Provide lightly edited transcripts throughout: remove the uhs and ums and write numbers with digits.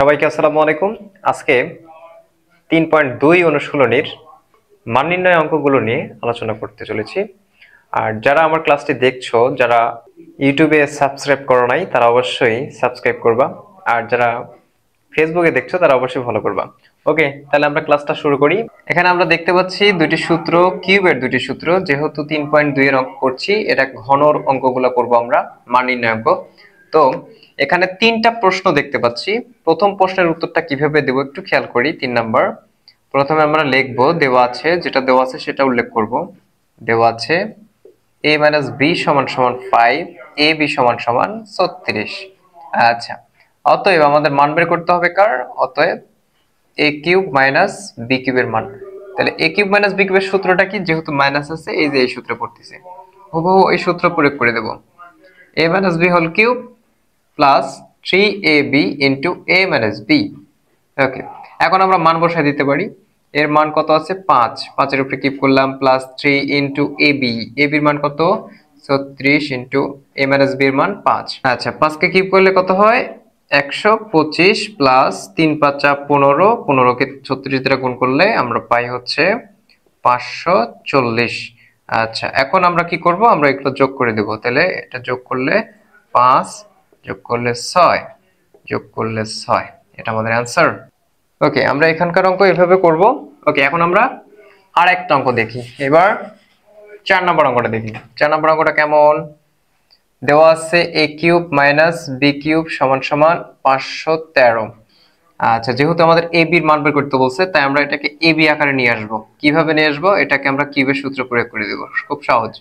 সবাইকে আসসালামু আলাইকুম। আজকে 3.2 অনুশীলনীর মান নির্ণয় অঙ্কগুলো নিয়ে আলোচনা করতে চলেছি। আর যারা আমার ক্লাসটি দেখছো, যারা ইউটিউবে সাবস্ক্রাইব করো নাই, তারা অবশ্যই সাবস্ক্রাইব করবা। আর যারা ফেসবুকে দেখছো তারা অবশ্যই ফলো করবা। ওকে, তাহলে আমরা ক্লাসটা শুরু করি। এখানে আমরা দেখতে পাচ্ছি দুইটি সূত্র, কিউবের দুইটি সূত্র। যেহেতু 3.2 এর অঙ্ক করছি, এটা ঘনর অঙ্কগুলো করব আমরা, মান নির্ণয় অঙ্ক। তো এখানে তিনটা প্রশ্ন দেখতে পাচ্ছি। প্রথম প্রশ্নের উত্তরটা কিভাবে দেব একটু খেয়াল করি। 3 নাম্বার, প্রথমে আমরা লিখবো, দেওয়া আছে, যেটা দেওয়া আছে সেটা উল্লেখ করব। দেওয়া আছে a - b = 5, ab = 36। আচ্ছা, অতএব আমাদের মান বের করতে হবে কার? অতএব a³ - b³ এর মান। তাহলে a³ - b³ এর সূত্রটা কি? যেহেতু মাইনাস আছে, এই যে এই সূত্র পড়তেছে, হুবহু এই সূত্র প্রয়োগ করে দেব। a - b whole cube plus 3ab into a - b। Okay, এখন আমরা মান বসায় দিতে পারি। এর মান কত আছে? 5। 5 এর উপরে কিউব করলাম, প্লাস 3 ইন্টু ab। ab এর মান কত? 36 ইন্টু a - b এর মান 5। আচ্ছা, 5 কে কিউব করলে কত হয়? 125 প্লাস 3 × 5 = 15। 15 কে 36 দ্বারা গুণ করলে আমরা পাই হচ্ছে 540। আচ্ছা, এখন আমরা কি করব? আমরা এগুলো যোগ করে দেব। তাহলে এটা যোগ করলে 5, যোগ করলে 6, যোগ করলে 6, এটা আমাদের অ্যান্সার। ওকে, আমরা এখানকার অঙ্ক এভাবে করব। ওকে, এখন আমরা আরেকটা অঙ্ক দেখি। এবার 4 নম্বর অঙ্কটা দেখি। 4 নম্বর অঙ্কটা কেমন? দেওয়া আছে a³ - b³ = 513। আচ্ছা, যেহেতু আমাদের ab এর মান বের করতে বলছে, তাই আমরা এটাকে ab আকারে নিয়ে আসব। কিভাবে নিয়ে আসব? এটাকে আমরা কিউবের সূত্র প্রয়োগ করে দেব। খুব সহজ।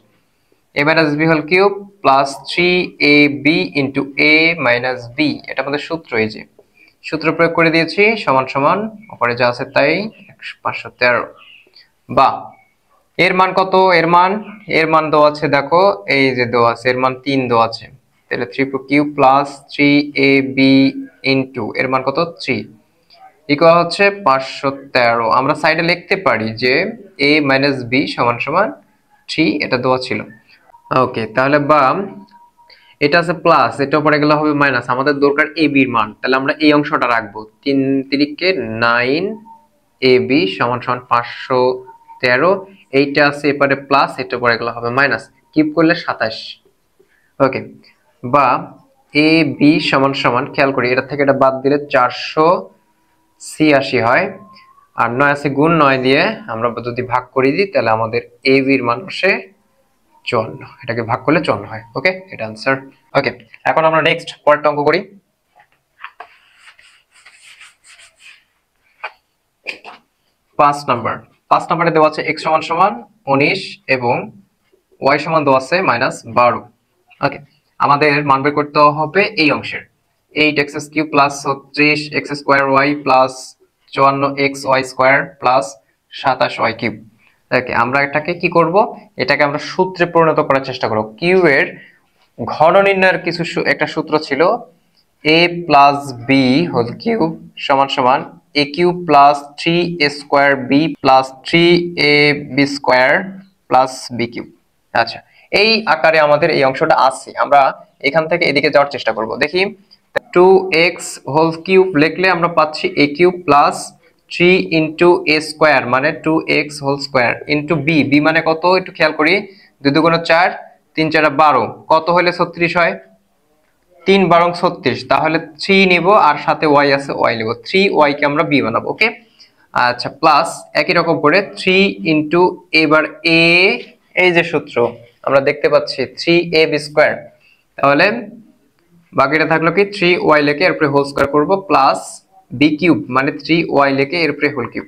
a - b whole cube plus 3ab into a - b, এটা আমাদের সূত্র। এই যে সূত্র প্রয়োগ করে দিয়েছি, সমান সমান উপরে যা আছে তাই 513। বা এর মান কত? এর মান দেওয়া আছে, দেখো এই যে দেওয়া আছে, এর মান 3 দেওয়া আছে। তাহলে 3³ প্লাস 3ab ইন্টু এর মান কত? 3 ইকুয়াল হচ্ছে 513। আমরা সাইডে লিখতে পারি যে a - b = 3, এটা দেওয়া ছিল। ওকে, তাহলে বা এটা আছে প্লাস, এটা পরে গেলে হবে মাইনাস। আমাদের দরকার ab এর মান, তাহলে আমরা এই অংশটা রাখবো। 3 3 9, ab = 513। এইটা আছে এপারে প্লাস, এটা পরে গেলে হবে মাইনাস, কিউব করলে 27। ওকে, বা ab = খেয়াল করি, এটা থেকে এটা বাদ দিলে 486 হয়। আর 9 আছে গুণ, 9 দিয়ে আমরা যদি ভাগ করে দিই, তাহলে আমাদের ab এর মান আসে 54। এটাকে ভাগ করলে 54 হয়। ওকে, এটা आंसर। ওকে, এখন আমরা নেক্সট পরেরটা অঙ্ক করি। 5 নাম্বার। 5 নম্বরে দেওয়া আছে x = 19 এবং y সমান দেওয়া আছে -12। ওকে, আমাদের মান বের করতে হবে এই অংশের। 8x³ plus 36x² plus 54xy² plus 27y³ ওকে, আমরা এটাকে কি করব? এটাকে আমরা সূত্রে পরিণত করার চেষ্টা করব। কিউবের ঘন নির্ণয়ের কিছু একটা সূত্র ছিল, a + b whole cube = a³ plus 3a² b plus 3ab² plus b³। আচ্ছা, এই আকারে আমাদের এই অংশটা আছে। আমরা এখান থেকে এদিকে যাওয়ার চেষ্টা করব। দেখি, 2x হোল কিউব লিখলে আমরা পাচ্ছি a³ প্লাস 3 ইন্টু a² মানে 2x whole square into b। b মানে কত? একটু খেয়াল করি, 2 × 4, 3 × 4 = 12। কত হলে 36 হয়? 3 × 12 = 36। তাহলে 3 নিব আর সাথে y আছে, y নিব। 3y কে আমরা b বানাবো। ওকে, আচ্ছা, প্লাস একই রকম করে 3 ইন্টু এবার a, এই যে সূত্র আমরা দেখতে পাচ্ছি 3ab²। তাহলে বাকিটা থাকলো কি? 3y লিখে এর উপরে হোল স্কয়ার করব প্লাস b³ মানে 3y লিখে এর উপরে হোল কিউব।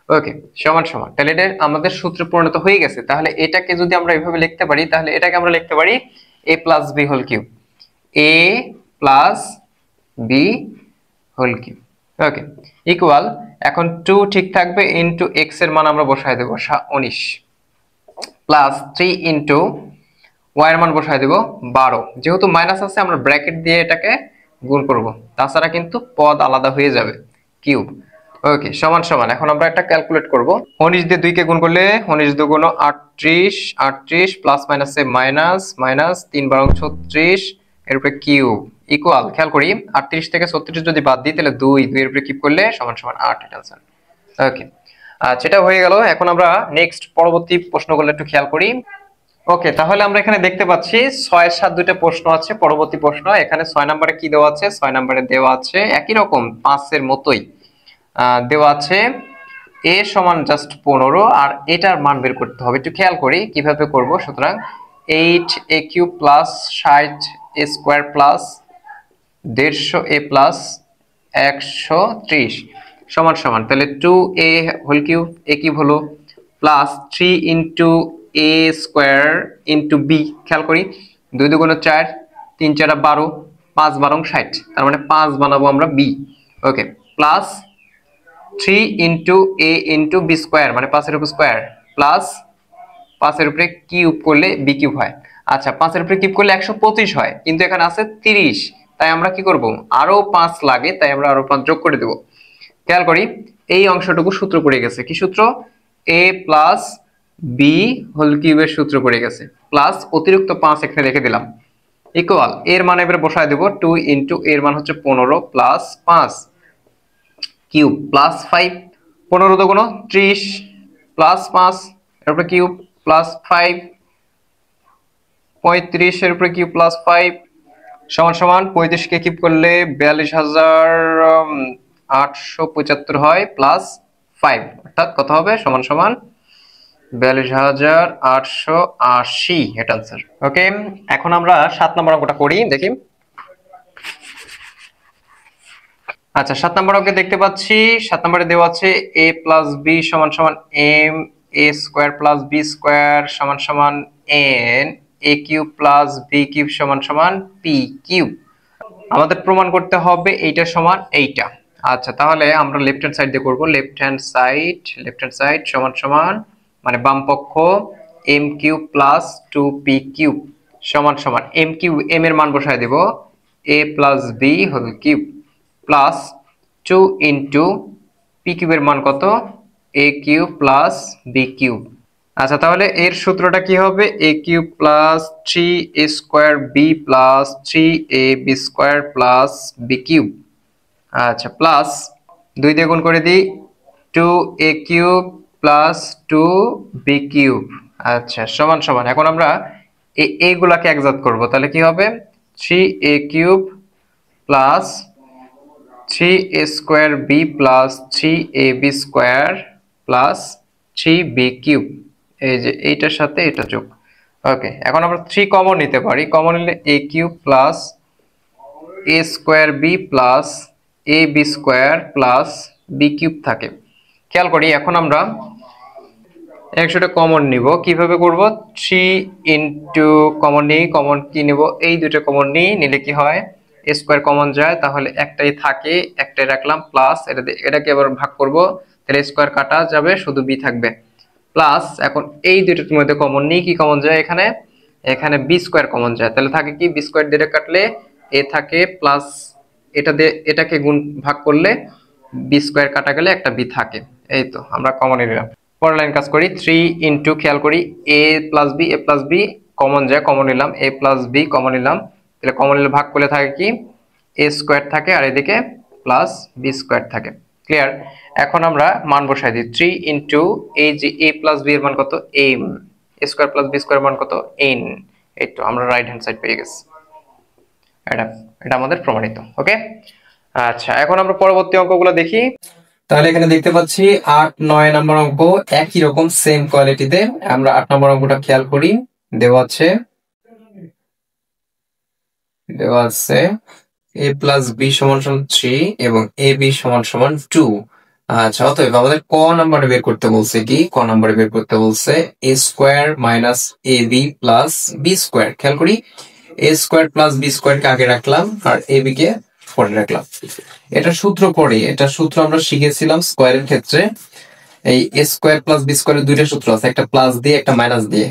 ওকে, সমান সমান। তাহলে এটা আমাদের সূত্রে পরিণত হয়ে গেছে। তাহলে এটাকে যদি আমরা এইভাবে লিখতে পারি, তাহলে এটাকে আমরা লিখতে পারি a + b whole cube, a + b whole cube. Okay, equal, এখন 2 ঠিক থাকবে, ইনটু x এর মান আমরা বসায় দেব 19 প্লাস 3 ইনটু y এর মান বসায় দেব 12। যেহেতু মাইনাস আছে, আমরা ব্র্যাকেট দিয়ে এটাকে গুণ করব, তাছাড়া কিন্তু পদ আলাদা হয়ে যাবে। কিউব। ওকে, সমান সমান। এখন আমরা একটা ক্যালকুলেট করব। 19 দিয়ে 2 কে গুণ করলে 19 2 × 38, 38 প্লাস মাইনাসে মাইনাস, মাইনাস 3 × 12 = 36 এর উপরে কিউব ইকুয়াল, খেয়াল করি 38 থেকে 36 যদি বাদ দিই তাহলে 2 2 এর উপরে কিপ করলে সমান সমান 8, এটা आंसर। ওকে, আচ্ছা এটা হয়ে গেল। এখন আমরা নেক্সট পরবর্তী প্রশ্নগুলো একটু খেয়াল করি। ওকে, তাহলে আমরা এখানে দেখতে পাচ্ছি 6 এর 7 দুইটা প্রশ্ন আছে। পরবর্তী প্রশ্ন এখানে 6 নম্বরে কি দেওয়া আছে? 6 নম্বরে দেওয়া আছে একই রকম 5 এর মতোই দেওয়া আছে a সমান জাস্ট 15 আর এটার মান বের করতে হবে। একটু খেয়াল করি কিভাবে করব। সুতরাং 8a³ plus 60a square plus 150a plus 130 সমান সমান, তাহলে 2a whole cube a cube হলো plus 3 into a square into b। খেয়াল করি 2 2 4, 3 4 12, 5 12 60, তার মানে 5 বানাবো আমরা b। Okay, plus 3 into a into b square মানে 5 এর উপর স্কয়ার প্লাস 5 এর উপরে কিউব করলে b কিউব হয়। আচ্ছা 5 এর উপরে কিউব করলে 125 হয়, কিন্তু এখানে আছে 30, তাই আমরা কি করব? আরো 5 লাগে, তাই আমরা আরো 5 যোগ করে দেব। খেয়াল করি এই অংশটুকু সূত্র পড়ে গেছে। কি সূত্র? a প্লাস b হোল কিউবের সূত্র পড়ে গেছে, প্লাস অতিরিক্ত 5 এখানে রেখে দিলাম ইকুয়াল এর মান এবারে বসায় দেব 2 ইনটু এর মান হচ্ছে 15 প্লাস 5 কিউব প্লাস 5, 15 দুগুণ 30 প্লাস 5 এর উপরে কিউব প্লাস 5 35 এর উপরে কিউব প্লাস 5 সমান সমান 35 কে কিউব করলে 42875 হয় প্লাস 5, অর্থাৎ কত হবে? সমান সমান 42880, এটা आंसर। ওকে, এখন আমরা 7 নম্বর অঙ্কটা করি, দেখি। আচ্ছা 7 নম্বর অঙ্কে দেখতে পাচ্ছি 7 নম্বরে দেওয়া আছে a প্লাস b সমান সমান m, a square plus b square সমান সমান n, a cube plus b cube সমান সমান p কিউব। আমাদের প্রমাণ করতে হবে এইটা সমান এইটা। আচ্ছা তাহলে আমরা লেফট হ্যান্ড সাইড দিয়ে করব। লেফট হ্যান্ড সাইড সমান সমান মানে বাম পক্ষ m cube plus 2p cube সমান সমান m কিউব, m এর মান বসায় দেব a plus b whole cube plus 2 into p কিউবের মান কত? a cube plus b cube. আচ্ছা তাহলে এর সূত্রটা কি হবে? a cube plus 3a square b plus 3ab square plus b cube. আচ্ছা প্লাস 2 দিয়ে গুণ করে দিই 2a cube plus 2b cube. আচ্ছা সমান সমান, এখন আমরা এগুলাকে একজাত করব, তাহলে কি হবে? 3a cube plus 3a square b plus 3ab square plus 3b cube. এই যে এইটার সাথে এটা যোগ। ওকে, এখন আমরা 3 কমন নিতে পারি। কমন নিলে a cube plus a square b plus ab square plus b cube থাকে। খেয়াল করি এখন আমরা একশোটা কমন নিব। কিভাবে করব? 3 ইনটু কমন নিই, কমন কি নিব? এই দুটো কমন নিলে কি হয়? a স্কয়ার কমন যায়, তাহলে একটাই থাকে, একটাই রাখলাম প্লাস এটাকে আবার ভাগ করব, তাহলে স্কয়ার কাটা যাবে, শুধু b থাকবে প্লাস। এখন এই দুটোর মধ্যে কমন নিই, কি কমন যায়? এখানে b স্কয়ার কমন যায়, তাহলে থাকে কি? b স্কয়ার দিয়ে কাটলে a থাকে প্লাস এটা দিয়ে এটাকে গুণ ভাগ করলে b স্কয়ার কাটা গেলে একটা b থাকে। এই তো আমরা কমন নিলাম। পরের লাইন কাজ করি 3 ইনটু, খেয়াল করি a প্লাস b কমন যায়, কমন নিলাম a প্লাস b কমন নিলাম, তাহলে কমন নিলে ভাগ করলে থাকে কি? a স্কয়ার থাকে আর এদিকে প্লাস b স্কয়ার থাকে। ক্লিয়ার? এখন আমরা মান বসাই দিই 3 ইনটু এই যে a প্লাস b এর মান কত? m, a square plus b square মান কত? n। এই তো আমরা রাইট হ্যান্ড সাইড পেয়ে গেছি। এটা আমাদের প্রমাণিত। ওকে, আচ্ছা এখন আমরা পরবর্তী অঙ্কগুলো দেখি। তাহলে এখানে দেখতে পাচ্ছি 8 9 নম্বর অঙ্ক একই রকম সেম কোয়ালিটিতে। আমরা 8 নম্বর অঙ্কটা খেয়াল করি। দেওয়া আছে a প্লাস b সমান সমান 3 এবং ab সমান সমান 2। আচ্ছা অতএব আমাদের ক নাম্বারে বের করতে বলছে কি? ক নাম্বারে বের করতে বলছে a square minus ab plus b square. খেয়াল করি a square plus b square কে আগে রাখলাম আর ab কে পরে রাখলাম। এটা সূত্র পড়ে, এটা সূত্র আমরা শিখেছিলাম স্কয়ারের ক্ষেত্রে। এই a স্কয়ার প্লাস b স্কয়ারের দুইটা সূত্র আছে, একটা প্লাস দিয়ে একটা মাইনাস দিয়ে।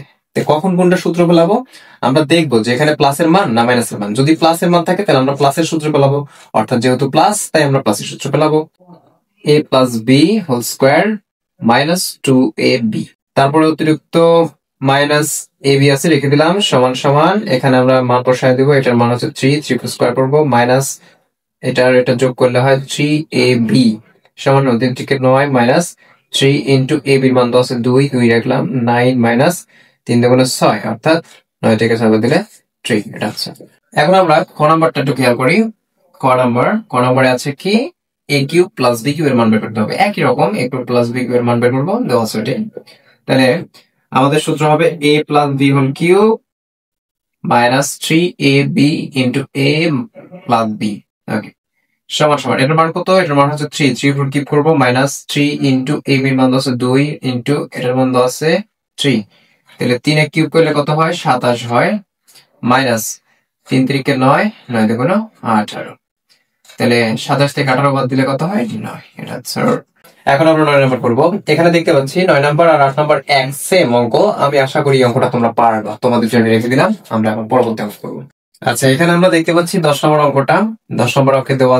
কখন কোনটা সূত্র পেলাবো আমরা দেখবো, যে এখানে প্লাসের মান না মাইনাসের মান। যদি প্লাসের মান থাকে তাহলে আমরা প্লাসের সূত্র পেলাবো, অর্থাৎ যেহেতু প্লাস তাই আমরা প্লাসের সূত্র পেলাবো। a plus b whole square minus 2ab, তারপরে অতিরিক্ত মাইনাস এ বি আছে রেখে দিলাম সমান সমান এখানে আমরা মান বসায় দেবো, এটার মান হচ্ছে 3 স্কোয়ার করবো মাইনাস এটা যোগ করলে হয় 3ab সমান 3 থেকে 9 মাইনাস 3 ইন্টু এ বির মান তো আছে 2 রাখলাম 9 মাইনাস 3 দুগুণে 6 অর্থাৎ 9 থেকে 6 দিলে 3 এটা আছে। এখন আমরা ক নাম্বারটা একটু খেয়াল করি। ক নাম্বারে আছে কি এ কিউব প্লাস বি কিউব এর মান বের করতে হবে, একই রকম এ কিউব প্লাস বি কিউব এর মান বের করবো দেওয়া আছে ওটাই। তাহলে আমাদের সূত্র হবে a plus B whole cube minus 3ab into a plus B. Okay সমান সমান এটার মান কত? এটার মান হচ্ছে 3 উপর কিউব করবো মাইনাস 3 ইন্টু a বির মান আছে 2 ইন্টু এটার মান আছে 3, তাহলে 3 এ কিউব করলে কত হয় 27 হয় মাইনাস 3 3 9 9 দুগুণ 18, তাহলে 27 থেকে 18 বাদ দিলে কত হয় 9, এটা হচ্ছে। এখন আমরা 9 নাম্বার করবো। এখানে দেখতে পাচ্ছি 9 নাম্বার আর 8 নাম্বার এক সেম অঙ্ক। আমি আশা করি অঙ্কটা তোমরা পারবা, তোমাদের জন্য রেখে দিলাম। আমরা এখন পরবর্তী অঙ্ক করবো। আচ্ছা এখানে আমরা দেখতে পাচ্ছি 10 নম্বর অঙ্কটা। 10 নম্বর অঙ্কে দেওয়া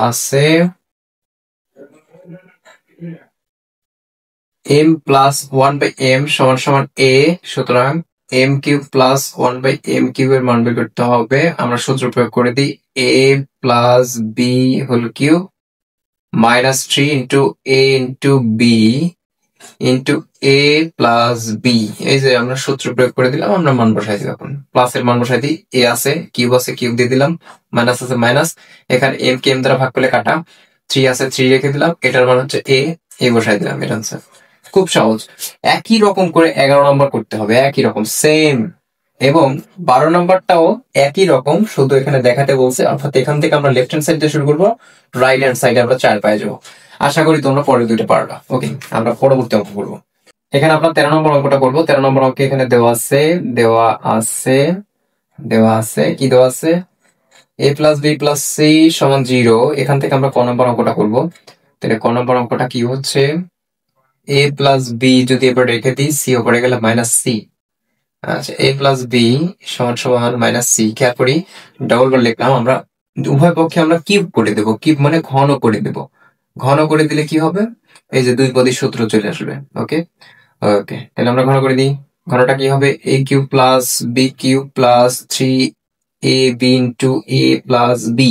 আছে m প্লাস 1/m সমান সমান a, সুতরাং m cube plus 1/m cube এর মান বের করতে হবে। আমরা সূত্র প্রয়োগ করে দিই a plus b whole cube minus 3 into a into b into a plus b। এই যে আমরা সূত্র প্রয়োগ করে দিলাম, আমরা মান বসাই দিই। এখন প্লাস এর মান বসাই দিই, a আছে কিউব আছে কিউব দিয়ে দিলাম, মাইনাস আছে মাইনাস, এখানে m কে m দ্বারা ভাগ করলে কাটা, 3 আছে 3 রেখে দিলাম, এটার মান হচ্ছে a বসাই দিলাম, এটা আনসার। খুব সহজ। একই রকম করে 11 নম্বর করতে হবে, একই রকম সেম, এবং 12 নম্বরটাও একই রকম, শুধু এখানে দেখাতে বলছে, অর্থাৎ এখান থেকে আমরা লেফট হ্যান্ড সাইড দিয়ে শুরু করবো, রাইট হ্যান্ড সাইডে আমরা 4 পায়ে যাবো। আশা করি তোমরা পরের দুইটা পারবা। ওকে আমরা পরবর্তী অঙ্ক করবো। এখানে আমরা 13 নম্বর অঙ্কটা করবো। 13 নম্বর অঙ্কে এখানে দেওয়া আছে কি দেওয়া আছে a plus B plus C সমান 0। এখান থেকে আমরা ক নম্বর অঙ্কটা করবো। তাহলে ক নম্বর অঙ্কটা কি হচ্ছে, a প্লাস বি যদি এবার রেখে দিই, সি ওপরে গেলে মাইনাস সি। আচ্ছা a প্লাস বি সমান সমান মাইনাস সি। খেয়াল করি ডবল বার লিখলাম, আমরা উভয় পক্ষে আমরা কিউব করে দেবো, কিউব মানে ঘন করে দেব। ঘন করে দিলে কি হবে, এই যে দুই পদের সূত্র চলে আসবে। ওকে ওকে তাহলে আমরা ঘন করে দিই। ঘনটা কি হবে, a cube plus B cube plus 3ab into a plus B.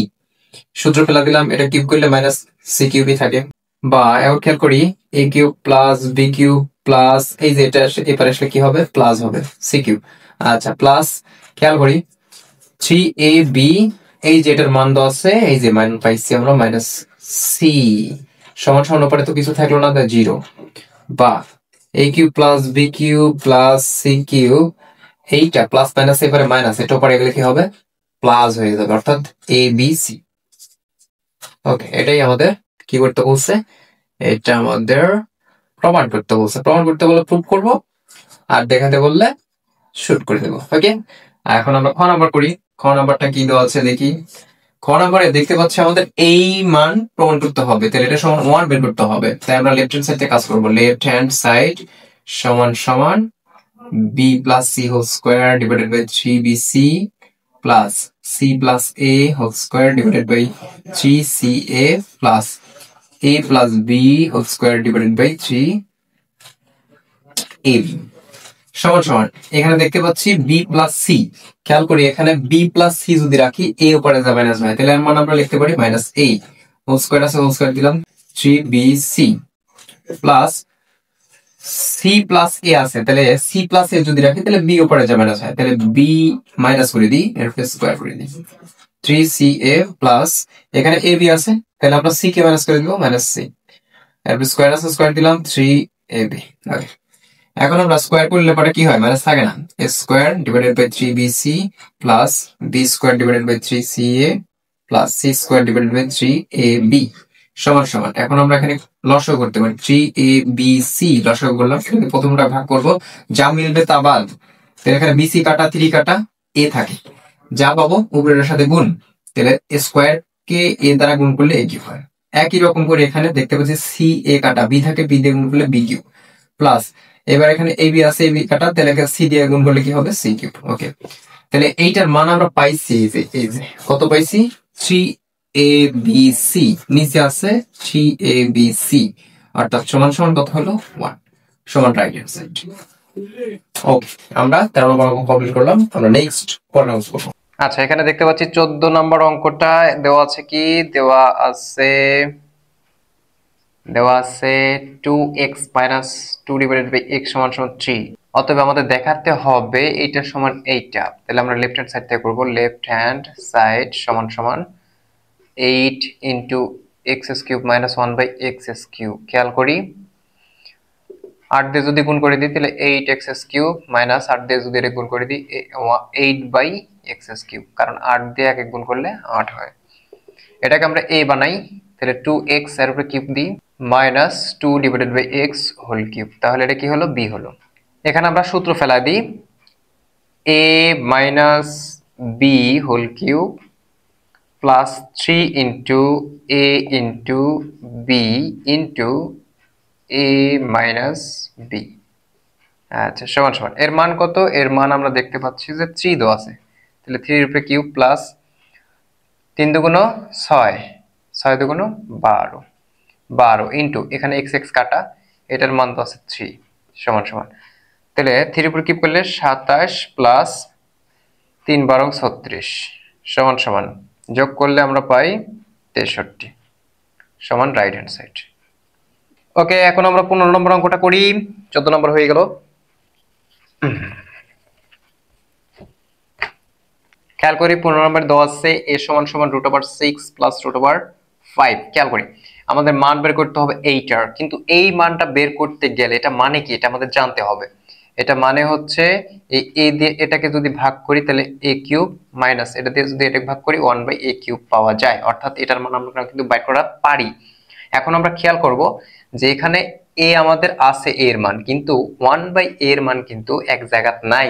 সূত্র ফেলা দিলাম, এটা কিউব করলে মাইনাস সি কিউবই থাকে। বা এখন খেয়াল করি a cube plus B cube plus এই যে এটা এপারে আসলে কি হবে, প্লাস হবে সি কিউব। আচ্ছা প্লাস খেয়াল করি 3ab, এই যে এটার মান দেওয়া আছে, এই যে মান পাইছি আমরা মাইনাস সি সমান সমান উপরে তো কিছু থাকলো না, 0। বা a cube plus B cube plus C cube, এইটা প্লাস মাইনাস এবারে মাইনাস, এটা উপরে গেলে কি হবে, প্লাস হয়ে যাবে, অর্থাৎ এ বি সি। ওকে এটাই আমাদের কি করতে বলছে, এটা আমাদের প্রমাণ করতে বলছে। প্রমাণ করতে বললে প্রুফ করব, আর দেখাতে বললে শুট করে দেবো। ওকে এখন আমরা খ নাম্বার করি। খ নাম্বারটা কি দেওয়া আছে দেখি। খ নাম্বারে দেখতে পাচ্ছি আমাদের এই মান প্রমাণ করতে হবে, তাহলে এটা সমান 1 বের করতে হবে। তাই আমরা লেফট হ্যান্ড সাইডে কাজ করব। লেফট হ্যান্ড সাইড সমান সমান b plus C whole square divided by 3bc plus c plus a whole square divided by 3ca plus a plus b whole square divided by 3ab সমান সমান এখানে দেখতে পাচ্ছি b প্লাস c। খেয়াল করি এখানে b প্লাস c যদি রাখি, a উপরে যা মাইনাস হয়, তাহলে এর মান আমরা লিখতে পারি মাইনাস a হোল স্কোয়ার আছে, হোল স্কোয়ার দিলাম 3bc plus c plus a আছে, তাহলে c প্লাস a যদি রাখি তাহলে b উপরে যা মাইনাস হয়, তাহলে b মাইনাস করে দিই, এরপর স্কোয়ার করে দিই 3ca প্লাস এখানে ab আছে, তাহলে আমরা c কে মাইনাস করে দিব মাইনাস c, এরপর স্কোয়ার আছে স্কোয়ার দিলাম 3ab। ওকে এখন আমরা স্কোয়ার করলে পরে কি হয়, মাইনাস থাকে না, a square divided by 3bc plus b square divided by 3ca plus c square divided by 3ab সমান সমান। এখন আমরা এখানে লসাগু করতে পারি, 3abc লসাগু করলাম, প্রথমটা ভাগ করব, যা মিলবে তা বাদ, তাহলে এখানে bc কাটা 3 কাটা a থাকে, যা পাবো উপরের সাথে গুণ, তাহলে a স্কোয়ার কে a দ্বারা গুণ করলে a কিউব হয়। একই রকম করে এখানে দেখতে পাচ্ছি c a কাটা b থাকে, b দিয়ে গুণ করলে b কিউব প্লাস এবার এখানে ab আছে, ab কাটা, তাহলে c দিয়ে গুণ করলে কি হবে c কিউব। ওকে তাহলে এইটার মান আমরা পাইছি, এই যে কত পাইছি 3abc, নিচে আছে 3abc, অর্থাৎ সমান সমান কত হলো 1। সমান রাইট হ্যান্ড সাইড। ওকে, আমরা 13 নম্বর অঙ্ক কমপ্লিট করলাম। আমরা নেক্সট পরের অঙ্ক করব। আচ্ছা, এখানে দেখতে পাচ্ছি 14 নম্বর অঙ্কটা দেওয়া আছে কি, দেওয়া আছে 2x - 2 / x = 3। অতএব আমাদের দেখাতে হবে এইটা সমান এইটা। তাহলে আমরা লেফট হ্যান্ড সাইড থেকে করব। লেফট হ্যান্ড সাইড সমান 8 × x³ - 1/x³। খেয়াল করি, 8 দিয়ে যদি গুণ করে দিই তাহলে 8x³ - 8 দিয়ে যদি এটা গুণ করে দিই 8/x³, কারণ 8 দিয়ে 1 গুণ করলে 8 হয়। এটাকে আমরা a বানাই, তাহলে 2x এর উপরে কিউব দিই -2 / x³, তাহলে এটা কি হলো, b হলো। এখানে আমরা সূত্র ফেলা দিই, a - b³ plus 3 × a × b a - b। আচ্ছা, সমান সমান এর মান কত? এর মান আমরা দেখতে পাচ্ছি যে 3 দেওয়া আছে, তাহলে 3 এর উপরে কিউব প্লাস 3 × 6, 6 × 12, 12 ইন্টু এখানে x x কাটা, এটার মান তো আছে 3 সমান সমান, তাহলে 3 এর উপর কিউব করলে 27 প্লাস 3 × 12 = 36 সমান সমান, যোগ করলে আমরা পাই 63 সমান রাইট হ্যান্ড সাইড। ওকে, এখন আমরা 15 নম্বর অঙ্কটা করি। 14 নম্বর হয়ে গেল। খেয়াল করি 15 নম্বর দেওয়া আছে a = √6 + √5। খেয়াল করি আমাদের মান বের করতে হবে এইটার, কিন্তু এই মানটা বের করতে গেলে এটা মানে কি এটা আমাদের জানতে হবে। এটা মানে হচ্ছে এই a দিয়ে এটাকে যদি ভাগ করি তাহলে a³ মাইনাস এটা দিয়ে যদি এটাকে ভাগ করি 1/a³ পাওয়া যায়, অর্থাৎ এটার মান আমরা কিন্তু বের করা পারি। এখন আমরা খেয়াল করব যে এখানে a আমাদের আছে a এর মান, কিন্তু 1/a এর মান কিন্তু এক জায়গাতে নাই,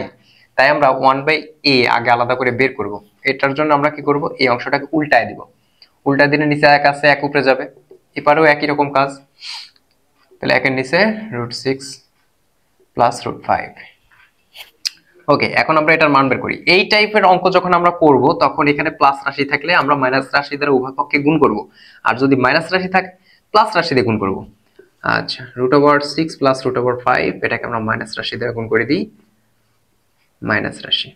তাই আমরা 1/a আগে আলাদা করে বের করব। এটার জন্য আমরা কি করব, এই অংশটাকে উল্টায় দিব। উল্টা দিলে নিচে 1 আছে, 1 উপরে যাবে, এপারেও একই রকম কাজ, তাহলে 1 এর নিচে √6 + √5। ওকে, এখন আমরা এটার মান বের করি। এই টাইপের অঙ্ক যখন আমরা করব তখন এখানে প্লাস রাশি থাকলে আমরা মাইনাস রাশি দ্বারা উভয় পক্ষে গুণ করব, আর যদি মাইনাস রাশি থাকে প্লাস রাশি দিয়ে গুণ করব। আচ্ছা, √6 + √5 এটাকে আমরা মাইনাস রাশি দ্বারা গুণ করে দিই, মাইনাস রাশি,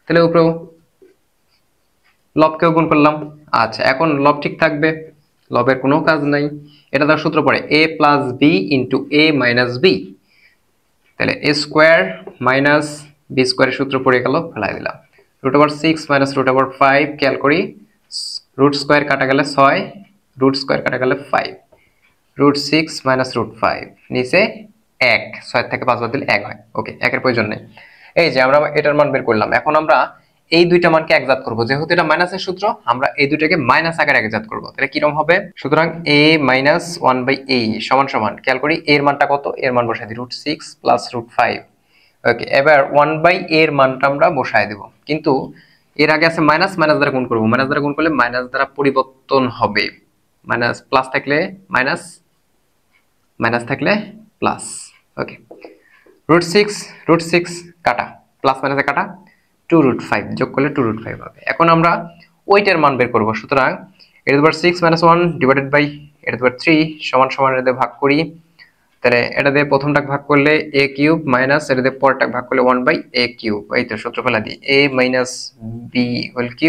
তাহলে উপরেও লবকেও গুণ করলাম। আচ্ছা, এখন লব ঠিক থাকবে, লবের কোনো কাজ নাই। এটা তার সূত্র পড়ে a + b × a - b, তাহলে a² - b² এর সূত্র পড়ে গেল, ফেলাই দিলাম। √6 - √5, খেয়াল করি √² কাটা গেলে 6, √² কাটা গেলে 5, √6 - √5 নিচে 1, 6 থেকে 5 বাদ দিলে 1 হয়। ওকে, 1 এর প্রয়োজন নেই। এই যে আমরা এটার মান বের করলাম, এখন আমরা এই দুইটা মানকে একজাত করব, যেহেতু এটা মাইনাসের সূত্র আমরা এই দুইটাকে মাইনাস আকারে একজাত করব, তাহলে কিরকম হবে, সুতরাং a - 1/a সমান সমান, খেয়াল করি এর মানটা কত, এর মান বসাই দিই √6 + √5। ওকে, এবার 1/a এর মানটা আমরা বসাই দেব, কিন্তু এর আগে আছে মাইনাস, মাইনাস দ্বারা গুণ করব, মাইনাস দ্বারা গুণ করলে মাইনাস দ্বারা পরিবর্তন হবে, মাইনাস প্লাস থাকলে মাইনাস, মাইনাস থাকলে প্লাস। ওকে, √6 কাটা, প্লাস মাইনাসে কাটা, 2√5 যোগ করলে 2√5 হবে। এখন আমরা ওইটার মান বের করব, সুতরাং (6 - 1 / 3 সমান সমান এটা ভাগ করি, তাহলে এটা দিয়ে প্রথমটা ভাগ করলে a³ মাইনাস এটা দিয়ে পরেরটা ভাগ করলে 1/a³, এই তো সূত্র ফেলা দিই a - b³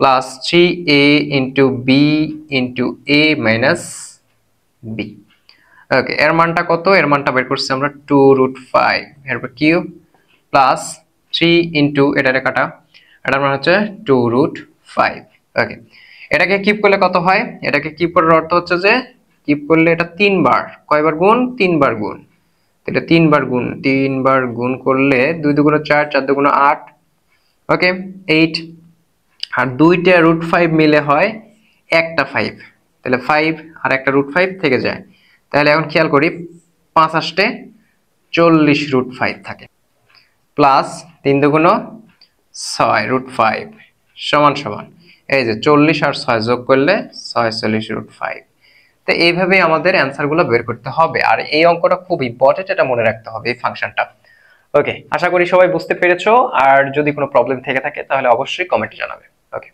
plus 3a × b × a - b। ওকে, এর মানটা কত, এর মানটা বের করছি আমরা 2√5, এরপর কিউব প্লাস 3 × এটারে কাটা, এটার মান হচ্ছে 2√5। ওকে, এটাকে কিউব করলে কত হয়, এটাকে কিউব করার অর্থ হচ্ছে যে কিউব করলে এটা 3 বার, কয়বার গুণ, 3 বার গুণ, তাহলে 3 বার গুণ, 3 বার গুণ করলে 2 × 2 = 4, 4 × 2 = 8। ওকে, 8 আর দুইটা √5 মিলে হয় একটা 5, তাহলে 5 আর একটা √5 থেকে যায়, তাহলে এখন খেয়াল করি 5 আসতে 40 √5 থাকে, প্লাস 3 × 2 = 6 √5 সমান সমান, এই যে 40 আর 6 যোগ করলে 46 √5। তো এইভাবেই আমাদের অ্যান্সার গুলো বের করতে হবে, আর এই অঙ্কটা খুব ইম্পর্টেন্ট, এটা মনে রাখতে হবে এই ফাংশনটা। ওকে, আশা করি সবাই বুঝতে পেরেছো, আর যদি কোনো প্রবলেম থেকে থাকে তাহলে অবশ্যই কমেন্টে জানাবে। ওকে।